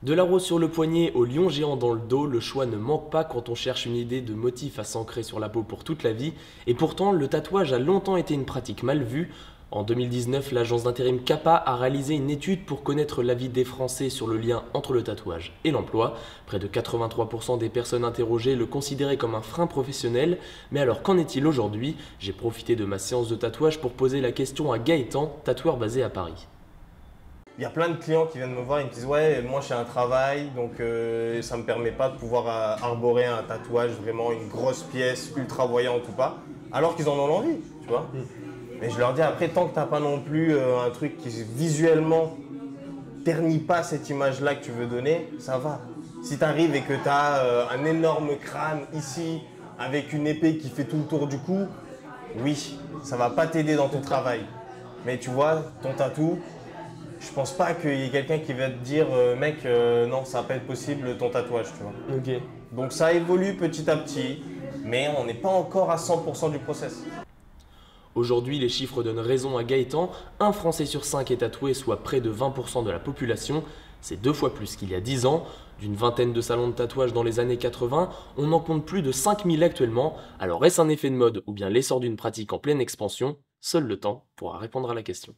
De la rose sur le poignet au lion géant dans le dos, le choix ne manque pas quand on cherche une idée de motif à s'ancrer sur la peau pour toute la vie, et pourtant le tatouage a longtemps été une pratique mal vue. En 2019, l'agence d'intérim CAPA a réalisé une étude pour connaître l'avis des Français sur le lien entre le tatouage et l'emploi. Près de 83% des personnes interrogées le considéraient comme un frein professionnel, mais alors qu'en est-il aujourd'hui? J'ai profité de ma séance de tatouage pour poser la question à Gaëtan, tatoueur basé à Paris. Il y a plein de clients qui viennent me voir et me disent ouais, moi j'ai un travail, donc ça me permet pas de pouvoir arborer un tatouage, vraiment une grosse pièce, ultra voyante ou pas, alors qu'ils en ont l'envie, tu vois. Mais je leur dis après, tant que t'as pas non plus un truc qui visuellement ternit pas cette image-là que tu veux donner, ça va. Si tu arrives et que tu as un énorme crâne ici, avec une épée qui fait tout le tour du cou, oui, ça va pas t'aider dans ton travail. Mais tu vois, ton tatou, je pense pas qu'il y ait quelqu'un qui va te dire mec, non, ça va pas être possible ton tatouage, tu vois. Ok. Donc ça évolue petit à petit, mais on n'est pas encore à 100% du process. Aujourd'hui, les chiffres donnent raison à Gaëtan, un Français sur 5 est tatoué, soit près de 20% de la population. C'est 2 fois plus qu'il y a 10 ans. D'une vingtaine de salons de tatouage dans les années 80, on en compte plus de 5000 actuellement. Alors est-ce un effet de mode ou bien l'essor d'une pratique en pleine expansion? Seul le temps pourra répondre à la question.